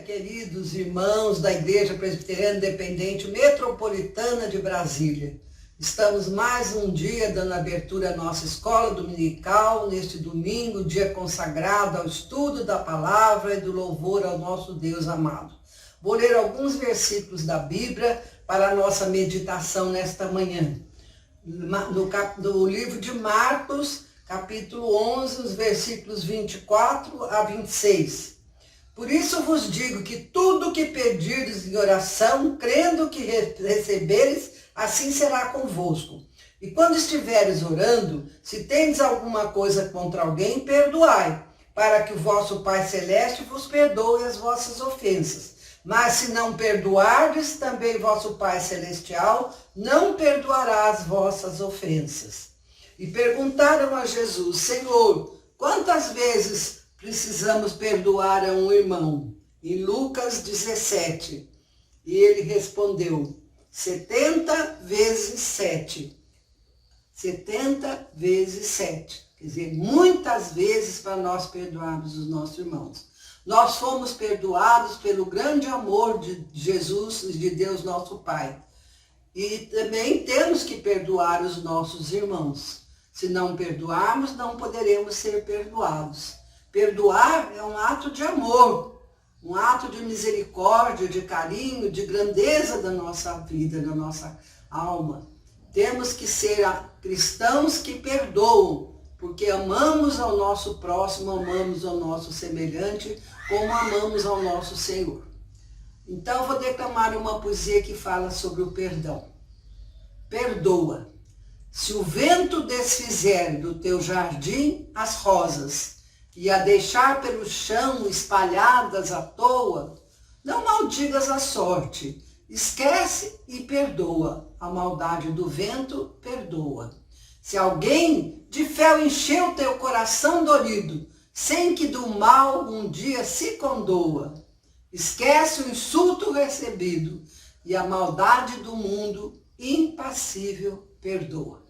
queridos irmãos da Igreja Presbiteriana Independente Metropolitana de Brasília. Estamos mais um dia dando abertura à nossa escola dominical, neste domingo, dia consagrado ao estudo da palavra e do louvor ao nosso Deus amado. Vou ler alguns versículos da Bíblia para a nossa meditação nesta manhã. No livro de Marcos, capítulo 11, os versículos 24 a 26. Por isso vos digo que tudo que pedirdes em oração, crendo que receberes, assim será convosco. E quando estiveres orando, se tendes alguma coisa contra alguém, perdoai, para que o vosso Pai Celeste vos perdoe as vossas ofensas. Mas se não perdoardes, também vosso Pai Celestial não perdoará as vossas ofensas. E perguntaram a Jesus: Senhor, quantas vezes precisamos perdoar a um irmão? Em Lucas 17. E ele respondeu: 70 vezes 7. 70 vezes 7. Quer dizer, muitas vezes para nós perdoarmos os nossos irmãos. Nós fomos perdoados pelo grande amor de Jesus e de Deus nosso Pai. E também temos que perdoar os nossos irmãos. Se não perdoarmos, não poderemos ser perdoados. Perdoar é um ato de amor, um ato de misericórdia, de carinho, de grandeza da nossa vida, da nossa alma. Temos que ser cristãos que perdoam, porque amamos ao nosso próximo, amamos ao nosso semelhante, como amamos ao nosso Senhor. Então eu vou declamar uma poesia que fala sobre o perdão. Perdoa. Se o vento desfizer do teu jardim as rosas, e a deixar pelo chão espalhadas à toa, não maldigas a sorte, esquece e perdoa. A maldade do vento perdoa. Se alguém de fel encheu teu coração dorido, sem que do mal um dia se condoa, esquece o insulto recebido, e a maldade do mundo impassível perdoa.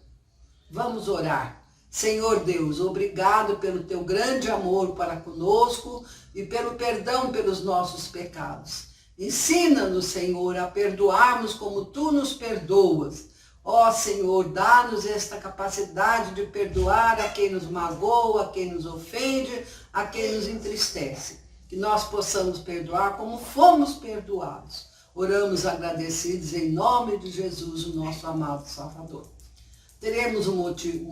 Vamos orar. Senhor Deus, obrigado pelo teu grande amor para conosco e pelo perdão pelos nossos pecados. Ensina-nos, Senhor, a perdoarmos como tu nos perdoas. Ó Senhor, dá-nos esta capacidade de perdoar a quem nos magoa, a quem nos ofende, a quem nos entristece. Que nós possamos perdoar como fomos perdoados. Oramos agradecidos em nome de Jesus, o nosso amado Salvador. Teremos um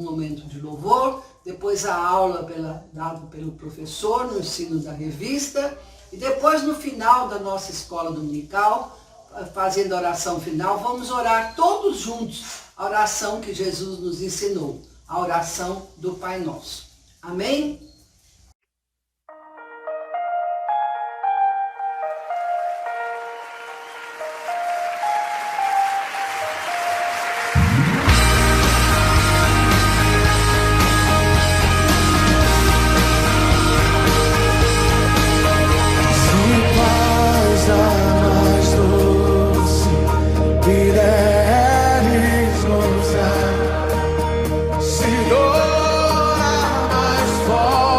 momento de louvor, depois a aula dada pelo professor no ensino da revista, e depois no final da nossa escola dominical, fazendo a oração final, vamos orar todos juntos a oração que Jesus nos ensinou, a oração do Pai Nosso. Amém? Se dor mais forte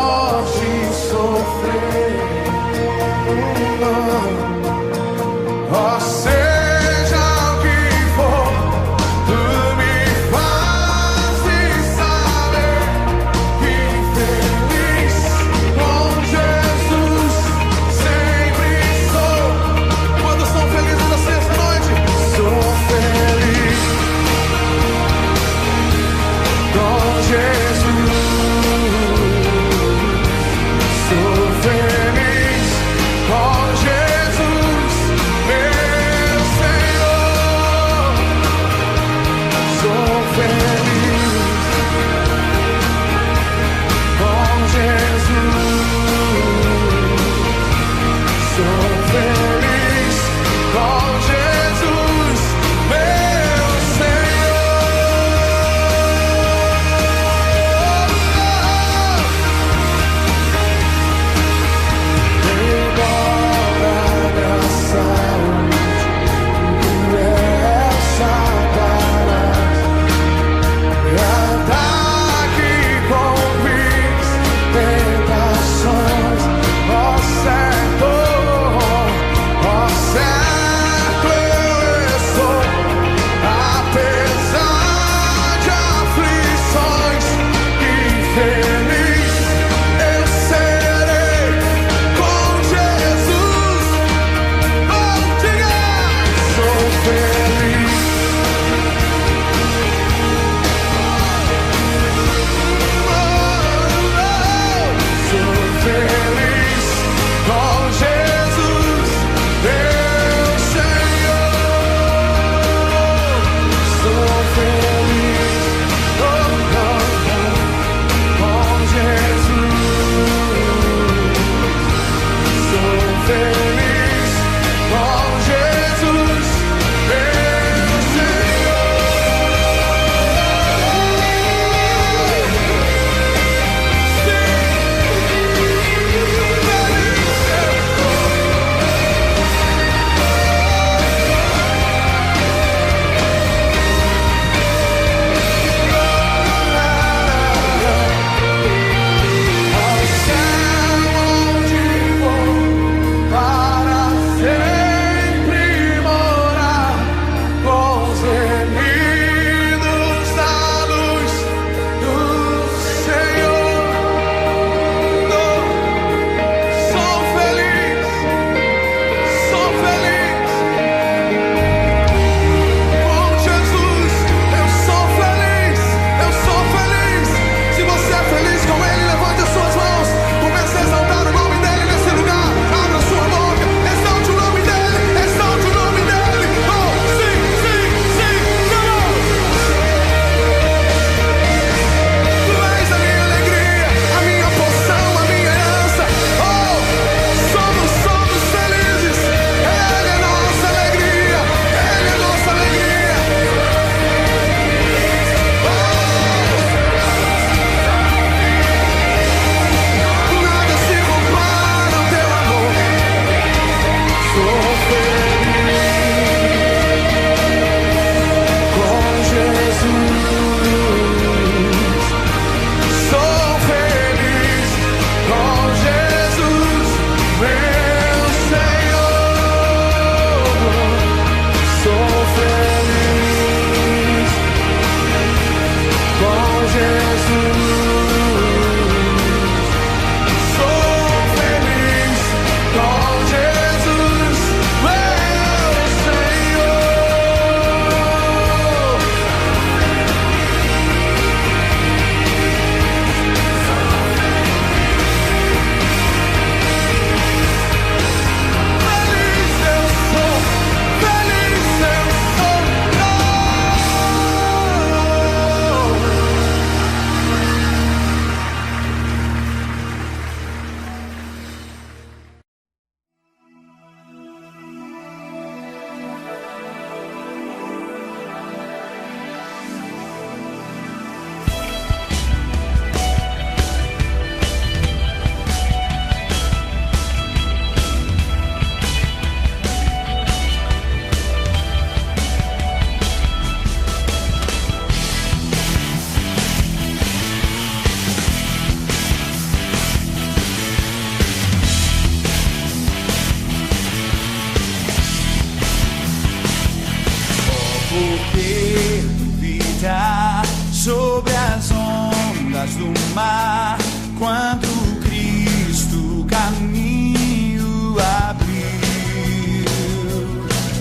mar, quando Cristo caminho abriu.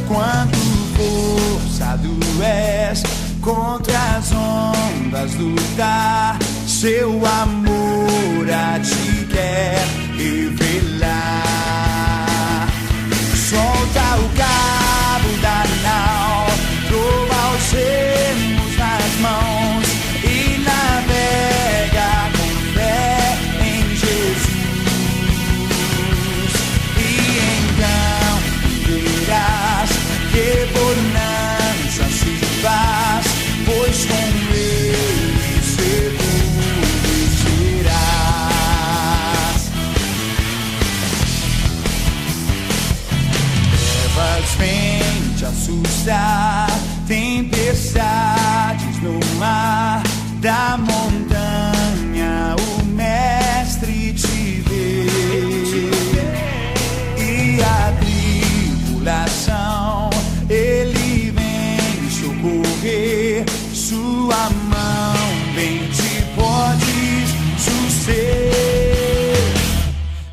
Quanto forçado és contra as ondas lutar, seu amor a ti quer revelar. Solta o cabo da nau, toma os remos nas mãos e navega com fé em Jesus. E então verás que bonança se faz, pois com ele seguro serás. Trevas vêm te assustar, tempestades no mar, da montanha o mestre te vê. E a tribulação ele vem socorrer, sua mão bem te pode suster.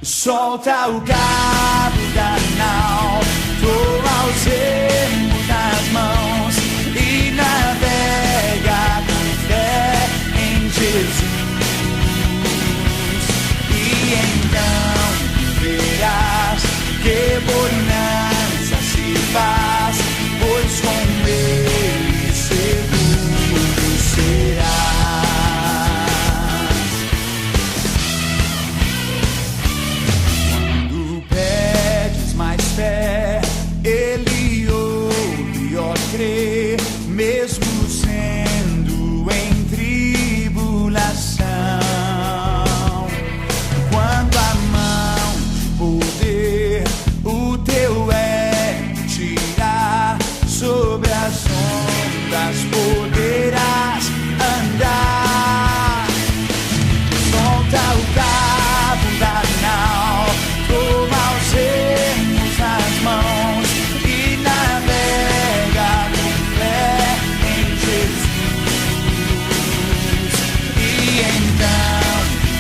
Solta o cabo da nau, toma os remos nas mãos e navega com fé em Jesus. E então verás que bonança se faz, pois com ele seguro serás. Quando pedes mais fé, ele ouve, ó crê, mesmo sendo em tribulação. Quando a mão de poder o teu ego tirar, sobre as ondas poderás andar. Solta o cabo da nau, toma os remos nas mãos e navega com fé em Jesus. E então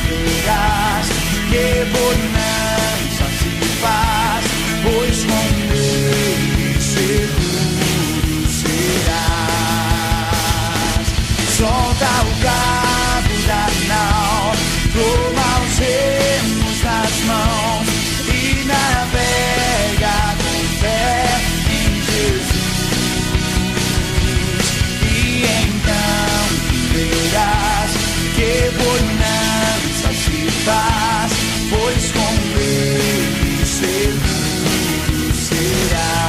verás que bonança se faz, pois com ele seguro serás. Solta o cabo da nau, toma os remos nas mãos e navega com fé em Jesus. E então verás que bonança se faz, pois com ele seguro serás.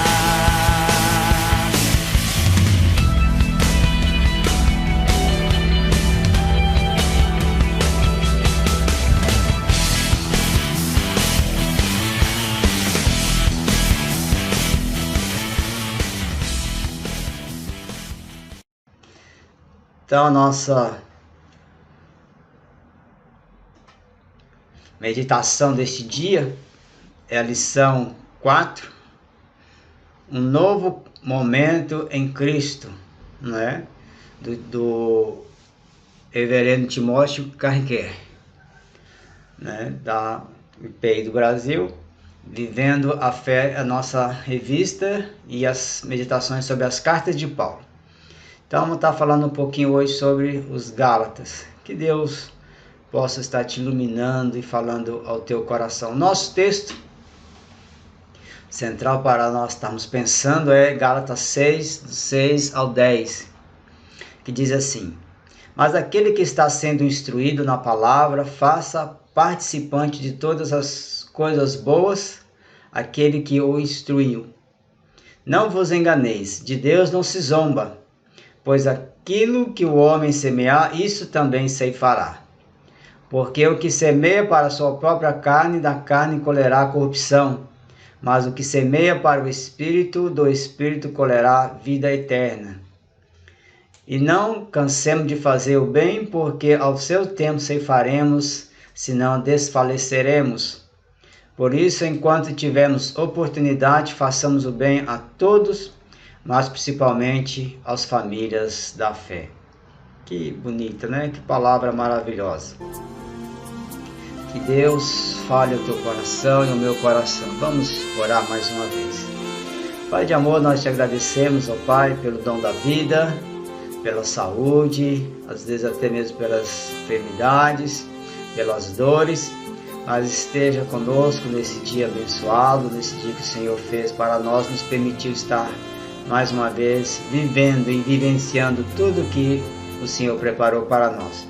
Então, a nossa meditação deste dia é a lição 4, um novo momento em Cristo, né? do reverendo Timóteo Carriquer, né? Da IPI do Brasil, Vivendo a Fé, a nossa revista, e as meditações sobre as cartas de Paulo. Então, vamos estar falando um pouquinho hoje sobre os Gálatas. Que Deus possa estar te iluminando e falando ao teu coração. Nosso texto central para nós estarmos pensando é Gálatas 6, do 6 ao 10, que diz assim: mas aquele que está sendo instruído na palavra, faça participante de todas as coisas boas aquele que o instruiu. Não vos enganeis, de Deus não se zomba, pois aquilo que o homem semear, isso também ceifará. Porque o que semeia para a sua própria carne, da carne colherá corrupção, mas o que semeia para o Espírito, do Espírito colherá vida eterna. E não cansemos de fazer o bem, porque ao seu tempo ceifaremos, senão desfaleceremos. Por isso, enquanto tivermos oportunidade, façamos o bem a todos, mas principalmente às famílias da fé. Que bonita, né? Que palavra maravilhosa. Que Deus fale o teu coração e o meu coração. Vamos orar mais uma vez. Pai de amor, nós te agradecemos, ó Pai, pelo dom da vida, pela saúde, às vezes até mesmo pelas enfermidades, pelas dores. Mas esteja conosco nesse dia abençoado, nesse dia que o Senhor fez para nós, nos permitiu estar mais uma vez vivendo e vivenciando tudo que o Senhor preparou para nós.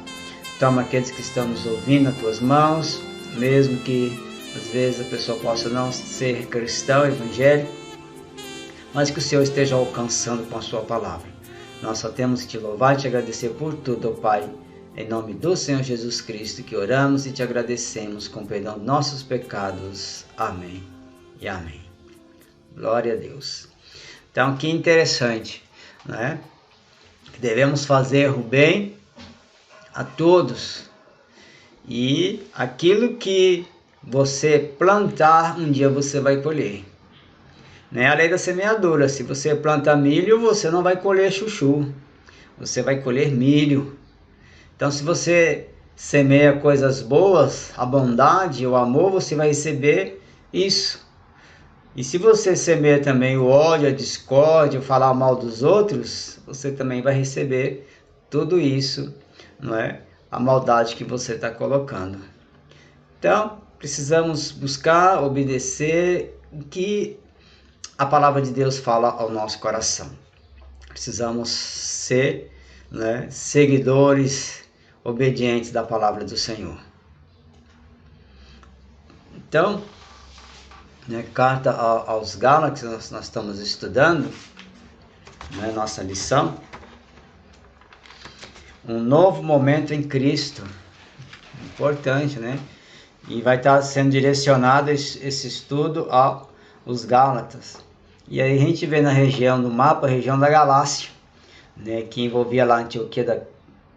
Toma aqueles que estão nos ouvindo nas tuas mãos, mesmo que às vezes a pessoa possa não ser cristão, evangélico, mas que o Senhor esteja alcançando com a sua palavra. Nós só temos que te louvar e te agradecer por tudo, ó Pai, em nome do Senhor Jesus Cristo, que oramos e te agradecemos com perdão de nossos pecados. Amém e amém. Glória a Deus. Então, que interessante, né? Que devemos fazer o bem a todos. E aquilo que você plantar, um dia você vai colher. Né? A lei da semeadura. Se você planta milho, você não vai colher chuchu. Você vai colher milho. Então, se você semeia coisas boas, a bondade, o amor, você vai receber isso. E se você semeia também o ódio, a discórdia, falar mal dos outros, você também vai receber tudo isso, não é? A maldade que você está colocando. Então, precisamos buscar, obedecer o que a palavra de Deus fala ao nosso coração. Precisamos ser, né, seguidores obedientes da palavra do Senhor. Então, né, carta aos Gálatas, nós estamos estudando, né, nossa lição, um novo momento em Cristo, importante, né? E vai estar sendo direcionado esse estudo aos Gálatas. E aí a gente vê na região do mapa, a região da Galácia, né, que envolvia lá a Antioquia da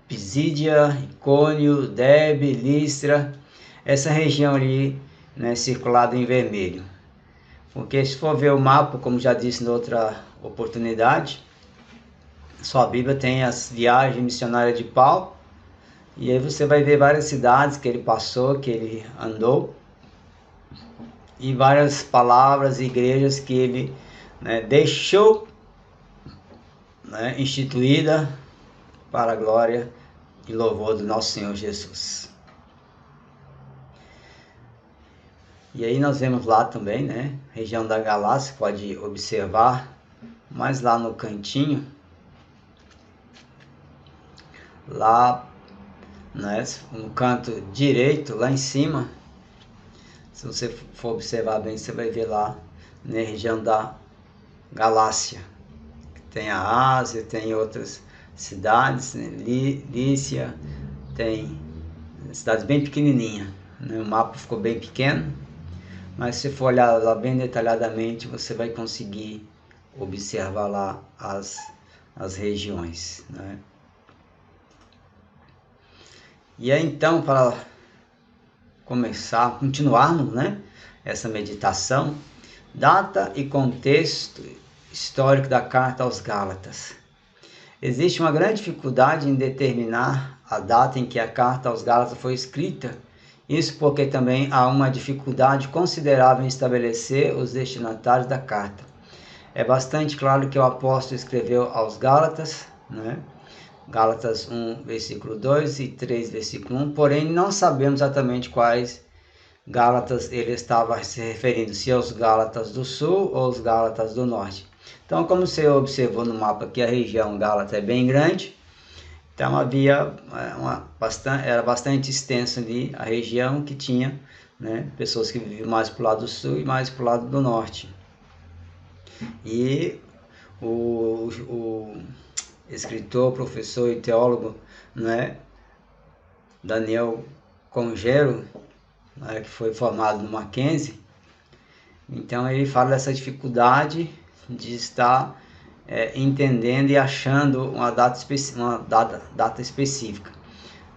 Pisídia, Icônio, Derbe, Listra, essa região ali, né, circulada em vermelho. Porque se for ver o mapa, como já disse em outra oportunidade, sua Bíblia tem as viagens missionárias de Paulo, e aí você vai ver várias cidades que ele passou, que ele andou, e várias palavras e igrejas que ele, né, deixou, né, instituída para a glória e louvor do nosso Senhor Jesus. E aí nós vemos lá também, né, região da Galácia, pode observar, mais lá no cantinho, lá, né, no canto direito, lá em cima, se você for observar bem, você vai ver lá, na região da Galácia, tem a Ásia, tem outras cidades, né, Lícia, tem cidades bem pequenininhas, né, o mapa ficou bem pequeno, mas se for olhar lá bem detalhadamente, você vai conseguir observar lá as regiões, né? E aí então, para continuarmos, né, essa meditação, data e contexto histórico da carta aos Gálatas. Existe uma grande dificuldade em determinar a data em que a carta aos Gálatas foi escrita. Isso porque também há uma dificuldade considerável em estabelecer os destinatários da carta. É bastante claro que o apóstolo escreveu aos Gálatas, né? Gálatas 1, versículo 2 e 3, versículo 1, porém não sabemos exatamente quais Gálatas ele estava se referindo, se aos Gálatas do Sul ou aos Gálatas do Norte. Então, como você observou no mapa aqui, a região Gálata é bem grande, então havia era bastante extenso ali a região que tinha, né, pessoas que viviam mais para o lado do sul e mais para o lado do norte. E o escritor, professor e teólogo, né, Daniel Congero, né, que foi formado no Mackenzie, então ele fala dessa dificuldade de estar entendendo e achando uma data específica.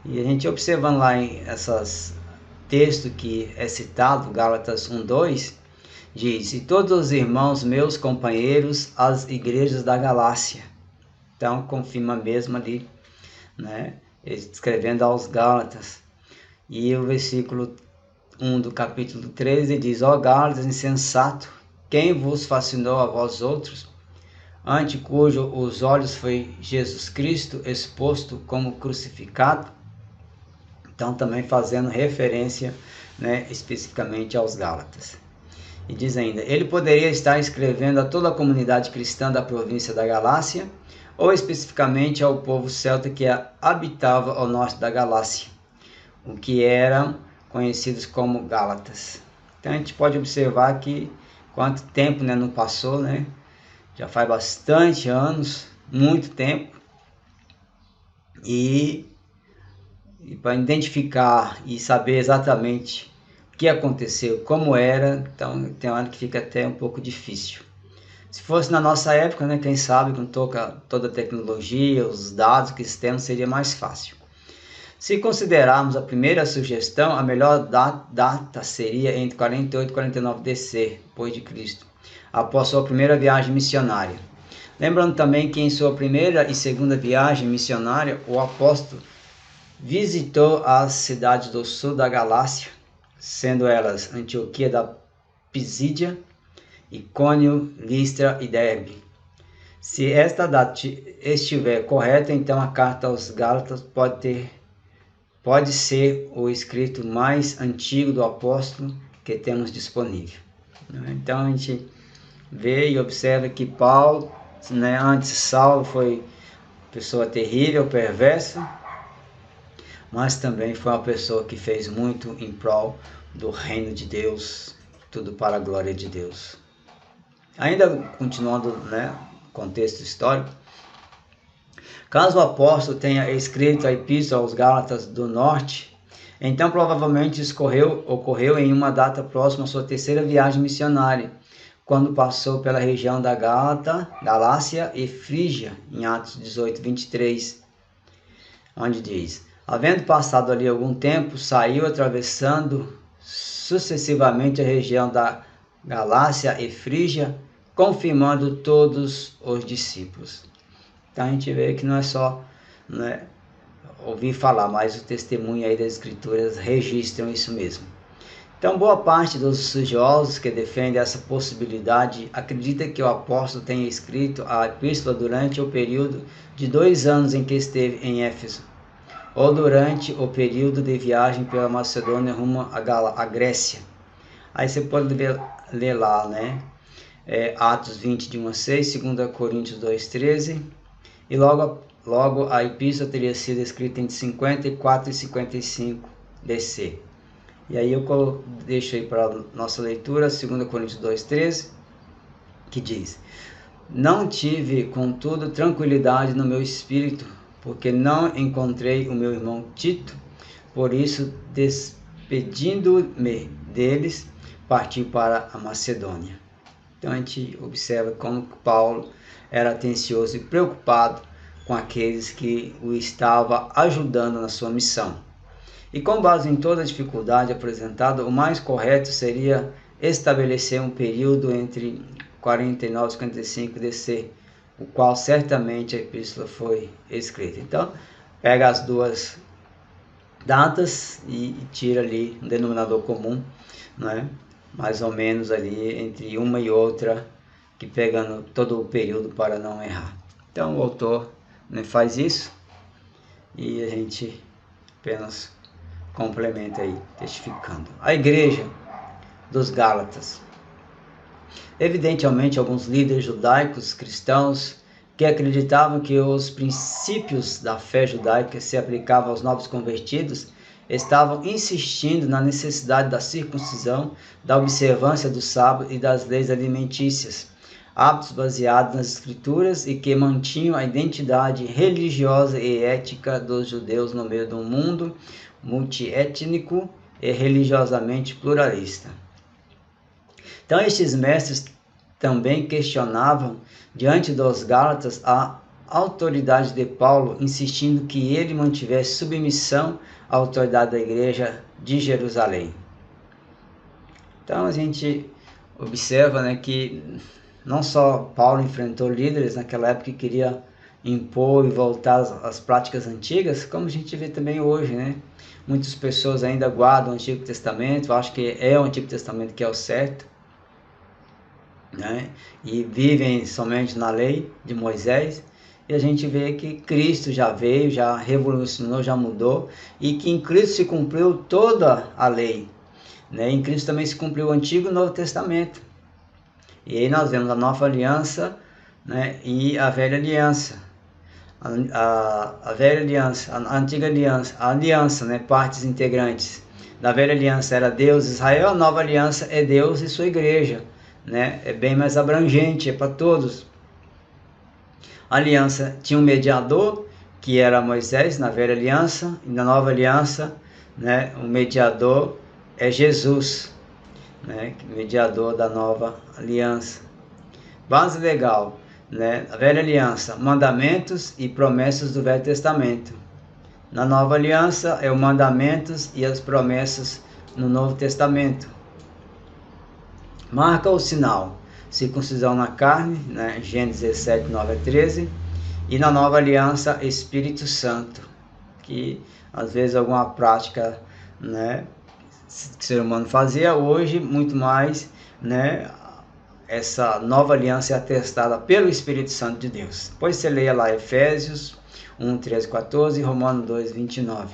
E a gente observando lá em esses textos que é citado, Gálatas 1:2, diz: e todos os irmãos meus companheiros, as igrejas da Galácia. Então confirma mesmo ali, né, escrevendo aos Gálatas. E o versículo 1 do capítulo 13 diz: ó Gálatas, insensato, quem vos fascinou a vós outros, ante cujo os olhos foi Jesus Cristo exposto como crucificado? Então também fazendo referência, né, especificamente aos Gálatas. E diz ainda: ele poderia estar escrevendo a toda a comunidade cristã da província da Galácia, ou especificamente ao povo celta que habitava ao norte da Galácia, o que eram conhecidos como Gálatas. Então a gente pode observar que quanto tempo, né, não passou, né? Já faz bastante anos, muito tempo, e para identificar e saber exatamente o que aconteceu, como era, então tem hora que fica até um pouco difícil. Se fosse na nossa época, né, quem sabe com toda a tecnologia, os dados que temos, seria mais fácil. Se considerarmos a primeira sugestão, a melhor data seria entre 48 e 49 DC, depois de Cristo, após sua primeira viagem missionária. Lembrando também que em sua primeira e segunda viagem missionária, o apóstolo visitou as cidades do sul da Galácia, sendo elas Antioquia da Pisídia, Icônio, Listra e Derbe. Se esta data estiver correta, então a carta aos Gálatas pode ser o escrito mais antigo do apóstolo que temos disponível. Então a gente vê e observa que Paulo, né, antes Saulo foi pessoa terrível, perversa, mas também foi uma pessoa que fez muito em prol do reino de Deus, tudo para a glória de Deus. Ainda continuando, né, contexto histórico, caso o apóstolo tenha escrito a epístola aos Gálatas do Norte, então provavelmente ocorreu em uma data próxima à sua terceira viagem missionária, quando passou pela região da Galácia e Frígia, em Atos 18, 23, onde diz: havendo passado ali algum tempo, saiu atravessando sucessivamente a região da Galácia e Frígia, confirmando todos os discípulos. Então a gente vê que não é só, né, ouvir falar, mas o testemunho aí das Escrituras registram isso mesmo. Então boa parte dos estudiosos que defendem essa possibilidade acredita que o apóstolo tenha escrito a epístola durante o período de 2 anos em que esteve em Éfeso, ou durante o período de viagem pela Macedônia rumo à Grécia. Aí você pode ler lá, né? Atos 20, de 1 a 6, 2 Coríntios 2, 13, e logo a epístola teria sido escrita entre 54 e 55 DC. E aí eu deixo aí para a nossa leitura 2 Coríntios 2, 13, que diz: não tive, contudo, tranquilidade no meu espírito, porque não encontrei o meu irmão Tito, por isso, despedindo-me deles, parti para a Macedônia. Então a gente observa como Paulo era atencioso e preocupado com aqueles que o estavam ajudando na sua missão. E com base em toda a dificuldade apresentada, o mais correto seria estabelecer um período entre 49 e 55 DC, o qual certamente a epístola foi escrita. Então, pega as duas datas e tira ali um denominador comum, né? Mais ou menos ali entre uma e outra, que pegando todo o período para não errar. Então o autor, né, faz isso e a gente apenas complementa aí, testificando. A igreja dos Gálatas. Evidentemente, alguns líderes judaicos cristãos que acreditavam que os princípios da fé judaica se aplicavam aos novos convertidos estavam insistindo na necessidade da circuncisão, da observância do sábado e das leis alimentícias, hábitos baseados nas escrituras e que mantinham a identidade religiosa e ética dos judeus no meio de um mundo multiétnico e religiosamente pluralista. Então estes mestres também questionavam diante dos Gálatas a autoridade de Paulo, insistindo que ele mantivesse submissão à autoridade da igreja de Jerusalém. Então a gente observa, né, que não só Paulo enfrentou líderes naquela época que queria impor e voltar às práticas antigas, como a gente vê também hoje, né? Muitas pessoas ainda guardam o Antigo Testamento, acham que é o Antigo Testamento que é o certo, né? E vivem somente na lei de Moisés. E a gente vê que Cristo já veio, já revolucionou, já mudou, e que em Cristo se cumpriu toda a lei, né? Em Cristo também se cumpriu o Antigo e o Novo Testamento. E aí nós vemos a Nova Aliança, né? E a Velha Aliança. A Velha Aliança, a Antiga Aliança, a Aliança, né? Partes integrantes. Da Velha Aliança era Deus e Israel, a Nova Aliança é Deus e sua igreja, né? É bem mais abrangente, é para todos. A aliança tinha um mediador, que era Moisés, na Velha Aliança, e na Nova Aliança, né, o mediador é Jesus, né, mediador da Nova Aliança. Base legal, né, a Velha Aliança, mandamentos e promessas do Velho Testamento. Na Nova Aliança é os mandamentos e as promessas no Novo Testamento. Marca o sinal. Circuncisão na carne, né? Gênesis 17, 9 a 13, e na Nova Aliança, Espírito Santo, que às vezes alguma prática, né, que o ser humano fazia, hoje muito mais, né, essa Nova Aliança é atestada pelo Espírito Santo de Deus. Depois você leia lá Efésios 1, 13, 14 e Romanos 2, 29.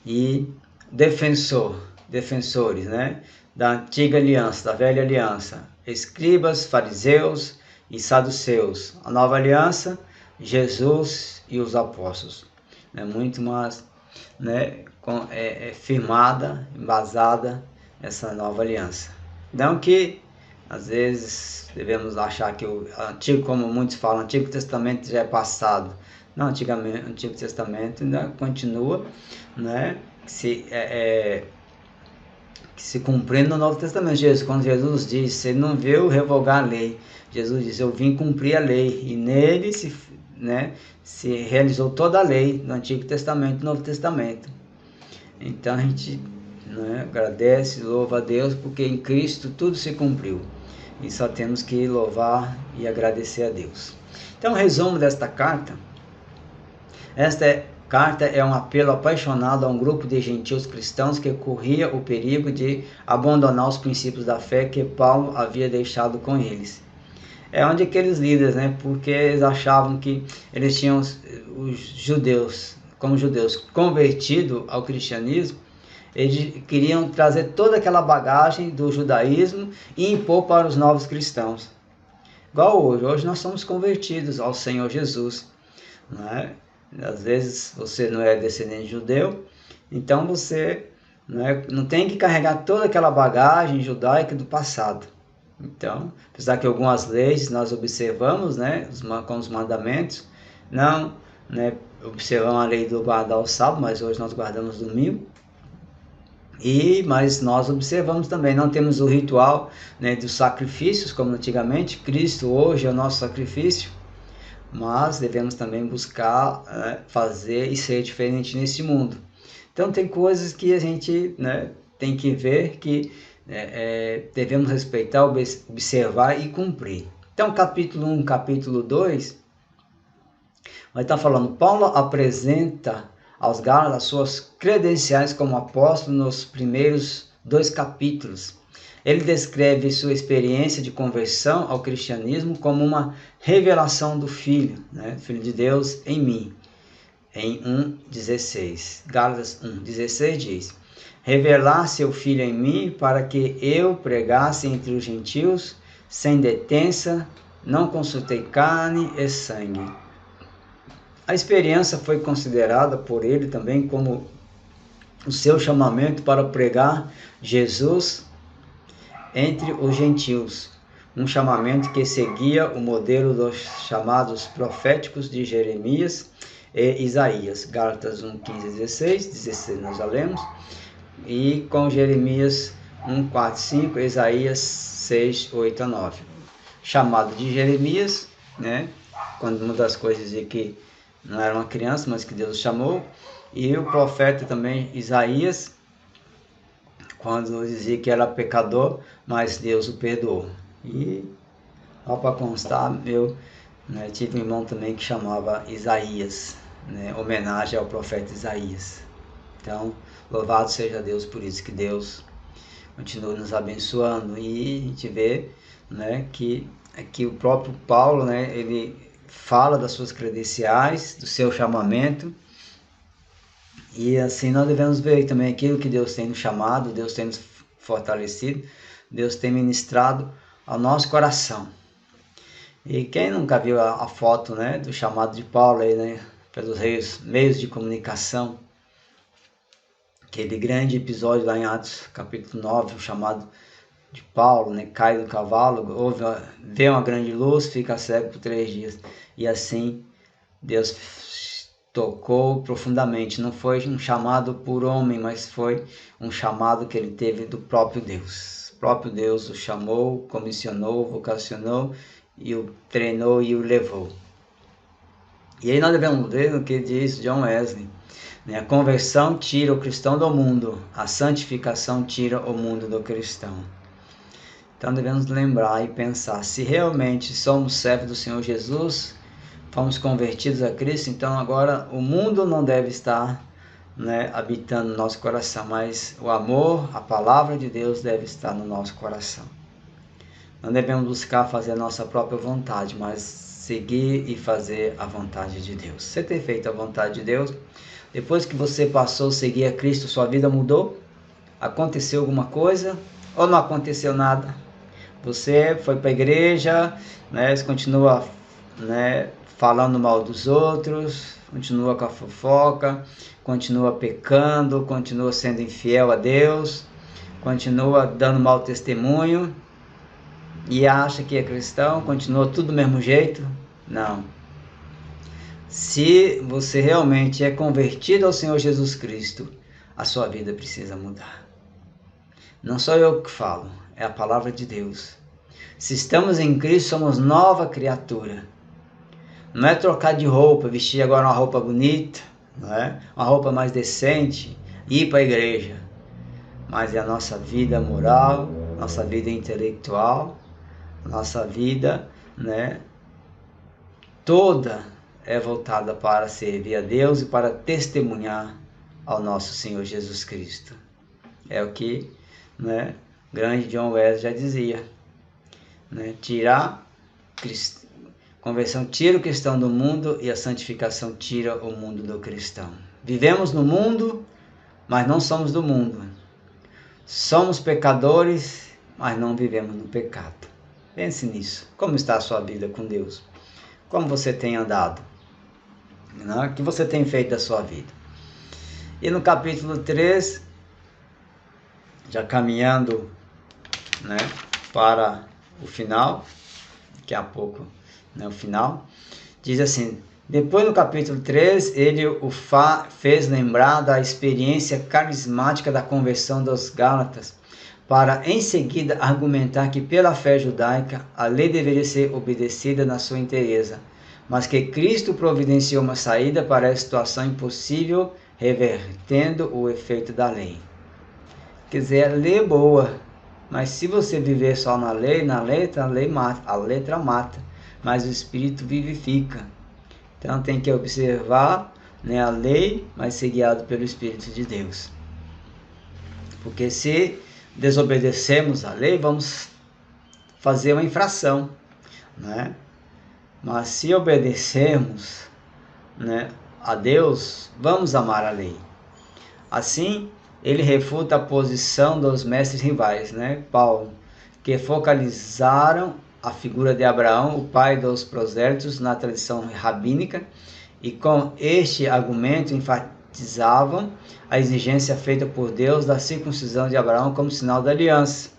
E defensores, né, da antiga aliança, da velha aliança, escribas, fariseus e saduceus. A nova aliança, Jesus e os apóstolos. É muito mais, né, firmada, embasada essa nova aliança. Não que às vezes devemos achar que o antigo, como muitos falam, o Antigo Testamento já é passado. Não, o Antigo Testamento ainda continua, né, se cumprindo no Novo Testamento. Quando Jesus disse, ele não veio revogar a lei, Jesus disse, eu vim cumprir a lei, e nele se realizou toda a lei do Antigo Testamento e do Novo Testamento. Então a gente, né, agradece, louva a Deus, porque em Cristo tudo se cumpriu, e só temos que louvar e agradecer a Deus. Então, resumo desta carta. Esta carta é um apelo apaixonado a um grupo de gentios cristãos que corria o perigo de abandonar os princípios da fé que Paulo havia deixado com eles. É onde aqueles líderes, né, porque eles achavam que eles tinham os judeus, como judeus convertidos ao cristianismo, eles queriam trazer toda aquela bagagem do judaísmo e impor para os novos cristãos. Igual hoje nós somos convertidos ao Senhor Jesus, não é? Às vezes você não é descendente judeu, então você não tem que carregar toda aquela bagagem judaica do passado. Então, apesar que algumas leis nós observamos, né, com os mandamentos, não, né, observamos a lei do guardar o sábado, mas hoje nós guardamos domingo. Mas nós observamos também, não temos o ritual, né, dos sacrifícios como antigamente. Cristo hoje é o nosso sacrifício, mas devemos também buscar fazer e ser diferente nesse mundo. Então tem coisas que a gente, né, tem que ver que devemos respeitar, observar e cumprir. Então capítulo 1, capítulo 2, vai estar falando, Paulo apresenta aos Gálatas suas credenciais como apóstolo nos primeiros 2 capítulos. Ele descreve sua experiência de conversão ao cristianismo como uma revelação do Filho, né, Filho de Deus em mim, em 1,16. Gálatas 1,16 diz, revelar seu Filho em mim para que eu pregasse entre os gentios sem detença, não consultei carne e sangue. A experiência foi considerada por ele também como o seu chamamento para pregar Jesus entre os gentios, um chamamento que seguia o modelo dos chamados proféticos de Jeremias e Isaías. Gálatas 1, 15, 16 nós já lemos, e com Jeremias 1, 4, 5, Isaías 6, 8 a 9. Chamado de Jeremias, né, quando uma das coisas dizia que não era uma criança, mas que Deus o chamou, e o profeta também Isaías, quando dizia que era pecador, mas Deus o perdoou. E, só para constar, eu né? Tive um irmão também que chamava Isaías, né? Homenagem ao profeta Isaías. Então, louvado seja Deus por isso, que Deus continue nos abençoando. E a gente vê, né, que aqui o próprio Paulo, né, ele fala das suas credenciais, do seu chamamento, e assim nós devemos ver também aquilo que Deus tem nos chamado, Deus tem nos fortalecido, Deus tem ministrado ao nosso coração. E quem nunca viu a foto, né, do chamado de Paulo aí, né, pelos meios de comunicação, aquele grande episódio lá em Atos capítulo 9, o chamado de Paulo, né, cai do cavalo, vê uma grande luz, fica cego por 3 dias. E assim Deus tocou profundamente. Não foi um chamado por homem, mas foi um chamado que ele teve do próprio Deus. O próprio Deus o chamou, comissionou, vocacionou, e o treinou e o levou. E aí nós devemos ver o que diz John Wesley. A conversão tira o cristão do mundo, a santificação tira o mundo do cristão. Então devemos lembrar e pensar, se realmente somos servos do Senhor Jesus, fomos convertidos a Cristo, então agora o mundo não deve estar, né, habitando no nosso coração, mas o amor, a palavra de Deus deve estar no nosso coração. Não devemos buscar fazer a nossa própria vontade, mas seguir e fazer a vontade de Deus. Você tem feito a vontade de Deus? Depois que você passou a seguir a Cristo, sua vida mudou? Aconteceu alguma coisa? Ou não aconteceu nada? Você foi para a igreja, né, você continua, né, falando mal dos outros, continua com a fofoca, continua pecando, continua sendo infiel a Deus, continua dando mau testemunho e acha que é cristão, continua tudo do mesmo jeito? Não. Se você realmente é convertido ao Senhor Jesus Cristo, a sua vida precisa mudar. Não sou eu que falo, é a palavra de Deus. Se estamos em Cristo, somos nova criatura. Não é trocar de roupa, vestir agora uma roupa bonita, não é? Uma roupa mais decente, ir para a igreja. Mas é a nossa vida moral, nossa vida intelectual, nossa vida, né, toda é voltada para servir a Deus e para testemunhar ao nosso Senhor Jesus Cristo. É o que, né, grande John Wesley já dizia, né, conversão tira o cristão do mundo e a santificação tira o mundo do cristão. Vivemos no mundo, mas não somos do mundo. Somos pecadores, mas não vivemos no pecado. Pense nisso. Como está a sua vida com Deus? Como você tem andado? O que você tem feito da sua vida? E no capítulo 3, já caminhando, né, para o final, daqui a pouco, né, o final, diz assim: depois no capítulo 3, ele fez lembrar da experiência carismática da conversão dos Gálatas, para em seguida argumentar que pela fé judaica a lei deveria ser obedecida na sua inteireza, mas que Cristo providenciou uma saída para a situação impossível, revertendo o efeito da lei. Quer dizer, a lei é boa, mas se você viver só na letra, a letra mata, mas o Espírito vivifica. Então tem que observar, né, a lei, mas ser guiado pelo Espírito de Deus. Porque se desobedecemos a lei, vamos fazer uma infração, né? Mas se obedecermos, né, a Deus, vamos amar a lei. Assim, ele refuta a posição dos mestres rivais, né, Paulo, que focalizaram a figura de Abraão, o pai dos prosélitos, na tradição rabínica, e com este argumento enfatizavam a exigência feita por Deus da circuncisão de Abraão como sinal da aliança.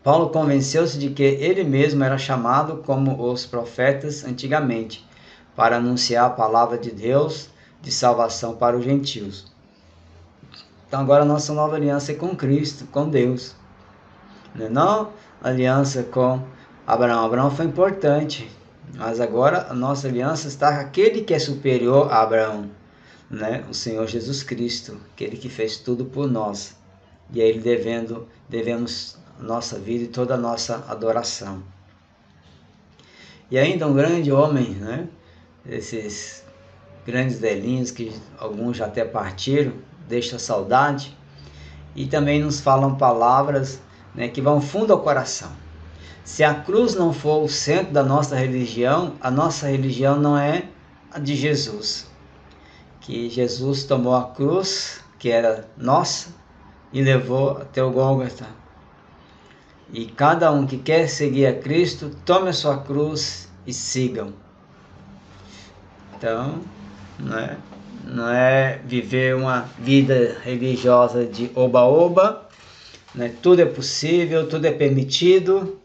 Paulo convenceu-se de que ele mesmo era chamado como os profetas antigamente, para anunciar a palavra de Deus de salvação para os gentios. Então agora a nossa nova aliança é com Cristo, com Deus. Não a aliança com Abraão. Abraão foi importante, mas agora a nossa aliança está com aquele que é superior a Abraão, né? O Senhor Jesus Cristo, aquele que fez tudo por nós. E a Ele devemos nossa vida e toda a nossa adoração. E ainda um grande homem, né? Esses grandes velhinhos que alguns já até partiram, deixa saudade. E também nos falam palavras, né, que vão fundo ao coração. Se a cruz não for o centro da nossa religião, a nossa religião não é a de Jesus. Que Jesus tomou a cruz, que era nossa, e levou até o Gólgota. E cada um que quer seguir a Cristo, tome a sua cruz e sigam. Então, não é viver uma vida religiosa de oba-oba, né? Tudo é possível, tudo é permitido,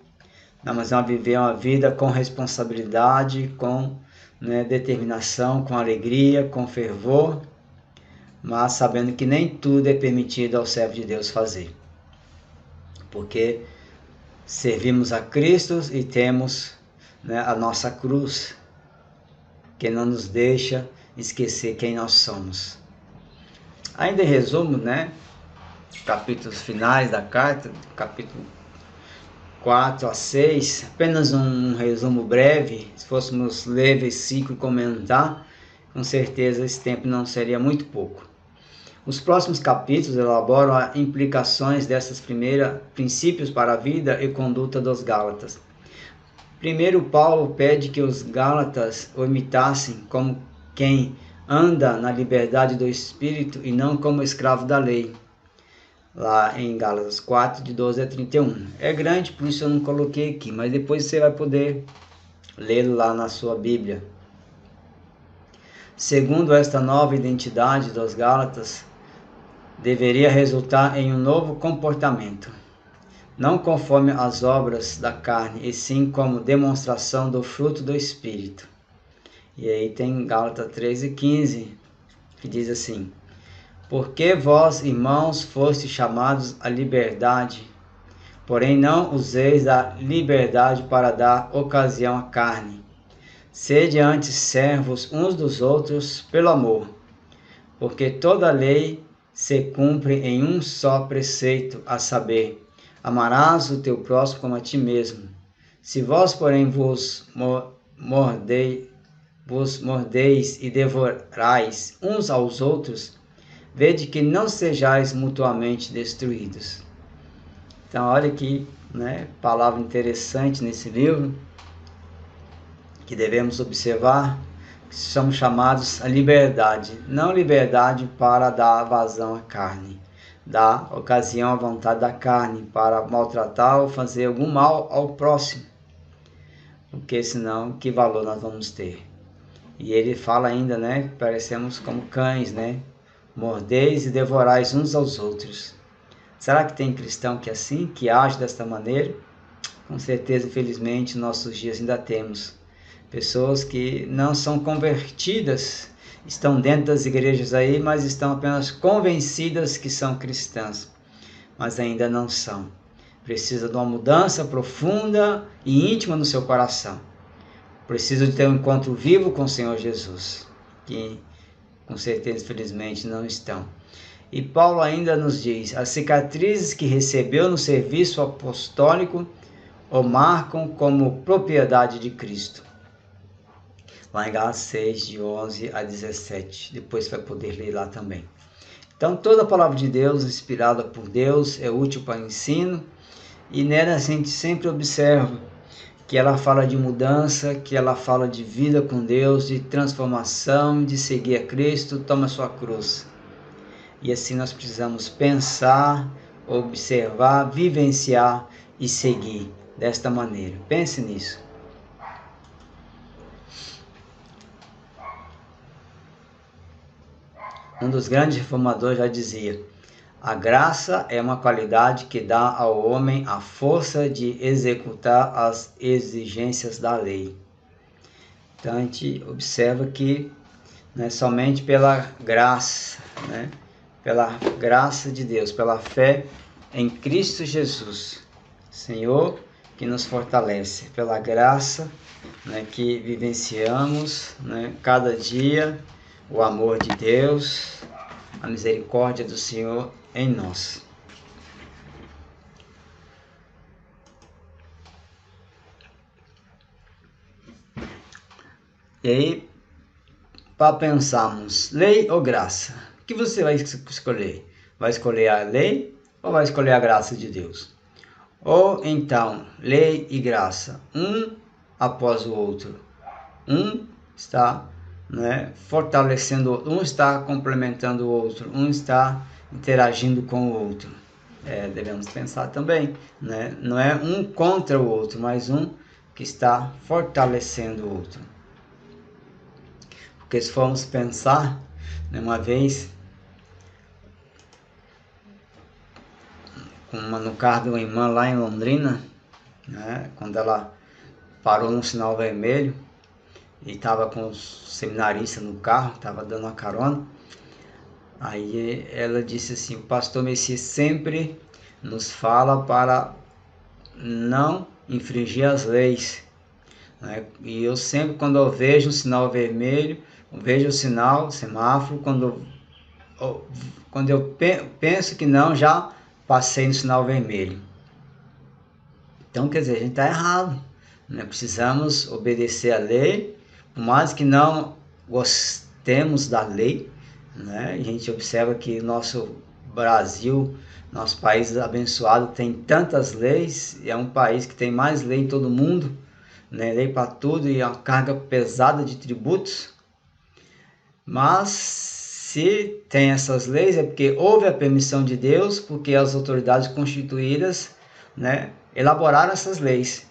não, mas é viver uma vida com responsabilidade, com, né, determinação, com alegria, com fervor, mas sabendo que nem tudo é permitido ao servo de Deus fazer. Porque servimos a Cristo e temos, né, a nossa cruz, que não nos deixa esquecer quem nós somos. Ainda em resumo, né, capítulos finais da carta, capítulo 4 a 6, apenas um resumo breve. Se fôssemos ler versículo e comentar, com certeza esse tempo não seria muito pouco. Os próximos capítulos elaboram as implicações dessas primeiras princípios para a vida e conduta dos Gálatas. Primeiro, Paulo pede que os Gálatas o imitassem como quem anda na liberdade do Espírito e não como escravo da lei. Lá em Gálatas 4, de 12 a 31. É grande, por isso eu não coloquei aqui, mas depois você vai poder lê-lo lá na sua Bíblia. Segundo esta nova identidade dos Gálatas, deveria resultar em um novo comportamento, não conforme as obras da carne, e sim como demonstração do fruto do Espírito. E aí tem Gálatas 3:15, que diz assim: porque vós, irmãos, fostes chamados à liberdade, porém não useis da liberdade para dar ocasião à carne. Sede antes servos uns dos outros pelo amor, porque toda a lei se cumpre em um só preceito, a saber, amarás o teu próximo como a ti mesmo. Se vós, porém, vos mordeis e devorais uns aos outros, vede que não sejais mutuamente destruídos. Então, olha que, né, palavra interessante nesse livro, que devemos observar, que somos chamados à liberdade, não liberdade para dar vazão à carne, dar ocasião à vontade da carne, para maltratar ou fazer algum mal ao próximo, porque senão que valor nós vamos ter? E ele fala ainda, né, que parecemos como cães, né, mordeis e devorais uns aos outros. Será que tem cristão que é assim, que age desta maneira? Com certeza, infelizmente, em nossos dias ainda temos pessoas que não são convertidas, estão dentro das igrejas aí, mas estão apenas convencidas que são cristãs, mas ainda não são. Precisa de uma mudança profunda e íntima no seu coração. Precisa de ter um encontro vivo com o Senhor Jesus, que com certeza, infelizmente, não estão. E Paulo ainda nos diz: as cicatrizes que recebeu no serviço apostólico o marcam como propriedade de Cristo. Lá em Gálatas 6, de 11 a 17. Depois você vai poder ler lá também. Então, toda a palavra de Deus, inspirada por Deus, é útil para o ensino. E nela a gente sempre observa que ela fala de mudança, que ela fala de vida com Deus, de transformação, de seguir a Cristo, toma a sua cruz. E assim nós precisamos pensar, observar, vivenciar e seguir desta maneira. Pense nisso. Um dos grandes reformadores já dizia: a graça é uma qualidade que dá ao homem a força de executar as exigências da lei. Então a gente observa que, né, somente pela graça, né, pela graça de Deus, pela fé em Cristo Jesus, Senhor, que nos fortalece, pela graça, né, que vivenciamos, né, cada dia o amor de Deus, a misericórdia do Senhor em nós. E aí, para pensarmos, lei ou graça? O que você vai escolher? Vai escolher a lei ou vai escolher a graça de Deus? Ou então, lei e graça, um após o outro. Um está, né, fortalecendo, um está complementando o outro, um está interagindo com o outro. Devemos pensar também, né? Não é um contra o outro, mas um que está fortalecendo o outro. Porque se formos pensar, né, uma vez, no carro de uma irmã lá em Londrina, né, quando ela parou no sinal vermelho e estava com os seminaristas no carro, estava dando uma carona, aí ela disse assim: o pastor Messias sempre nos fala para não infringir as leis, né? E eu sempre, quando eu vejo um sinal vermelho, eu vejo o sinal, o semáforo, quando eu penso que não, já passei no sinal vermelho. Então, quer dizer, a gente está errado, né? Precisamos obedecer a lei, por mais que não gostemos da lei, né? A gente observa que nosso Brasil, nosso país abençoado, tem tantas leis, é um país que tem mais lei em todo o mundo, né? Lei para tudo e uma carga pesada de tributos. Mas se tem essas leis é porque houve a permissão de Deus, porque as autoridades constituídas, né, elaboraram essas leis.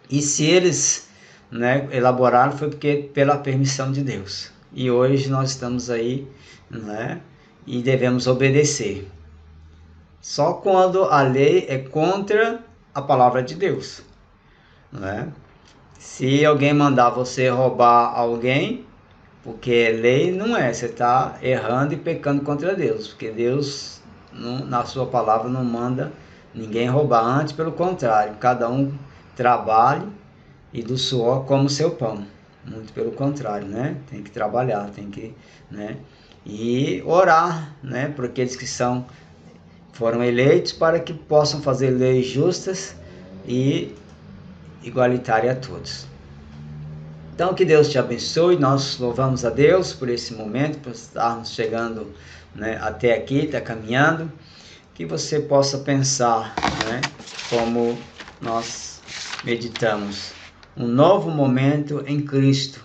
E se eles, né, elaboraram foi porque pela permissão de Deus. E hoje nós estamos aí, né, e devemos obedecer. Só quando a lei é contra a palavra de Deus, né? Se alguém mandar você roubar alguém, porque lei não é, você está errando e pecando contra Deus, porque Deus, na sua palavra, não manda ninguém roubar, antes pelo contrário, cada um trabalhe e do suor como seu pão, muito pelo contrário, né? Tem que trabalhar, tem que, né? E orar, né, por aqueles que foram eleitos para que possam fazer leis justas e igualitárias a todos. Então, que Deus te abençoe. Nós louvamos a Deus por esse momento, por estarmos chegando, né, até aqui, está caminhando. Que você possa pensar, né, como nós meditamos. Um novo momento em Cristo.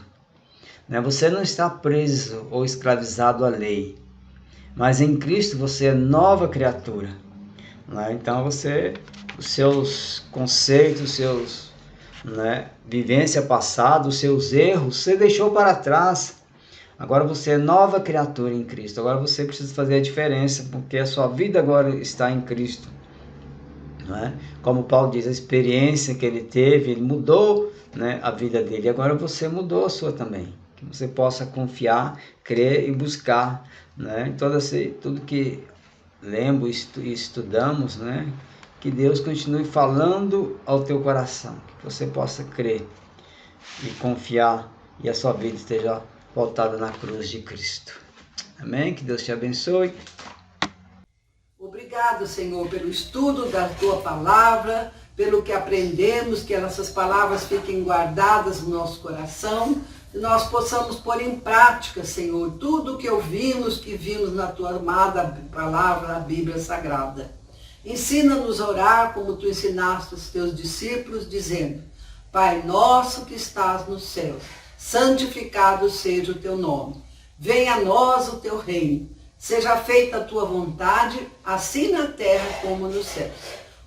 Né? Você não está preso ou escravizado à lei, mas em Cristo você é nova criatura. Né? Então, os seus conceitos, os seus, né, vivência passada, os seus erros, você deixou para trás. Agora você é nova criatura em Cristo. Agora você precisa fazer a diferença, porque a sua vida agora está em Cristo. Né? Como Paulo diz, a experiência que ele teve, ele mudou, né, a vida dele. Agora você mudou a sua também. Que você possa confiar, crer e buscar, né, em tudo que lemos e estudamos, né? Que Deus continue falando ao teu coração, que você possa crer e confiar e a sua vida esteja voltada na cruz de Cristo. Amém? Que Deus te abençoe. Obrigado, Senhor, pelo estudo da tua palavra, pelo que aprendemos, que essas palavras fiquem guardadas no nosso coração, e nós possamos pôr em prática, Senhor, tudo o que ouvimos, que vimos na tua amada palavra, na Bíblia Sagrada. Ensina-nos a orar como tu ensinaste os teus discípulos, dizendo: Pai nosso que estás nos céus, santificado seja o teu nome. Venha a nós o teu reino. Seja feita a tua vontade, assim na terra como nos céus.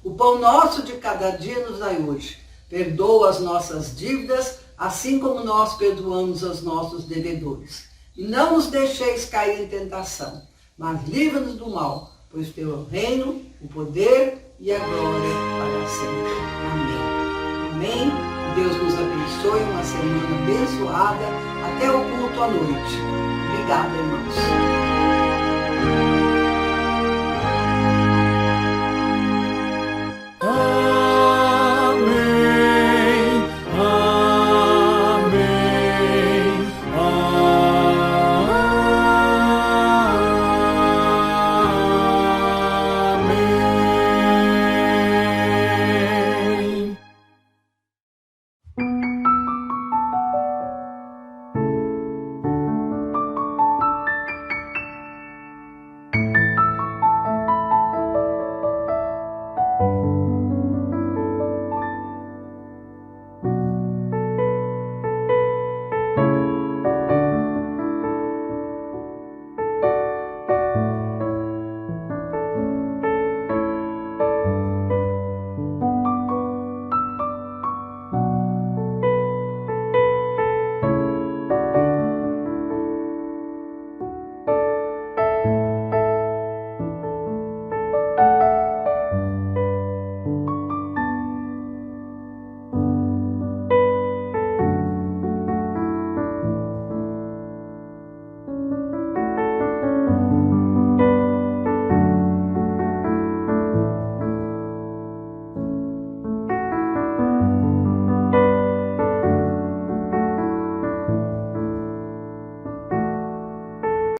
O pão nosso de cada dia nos dai hoje. Perdoa as nossas dívidas, assim como nós perdoamos aos nossos devedores. E não nos deixeis cair em tentação, mas livra-nos do mal, pois teu é o reino, o poder e a glória para sempre. Amém. Amém. Deus nos abençoe, uma semana abençoada. Até o culto à noite. Obrigada, irmãos.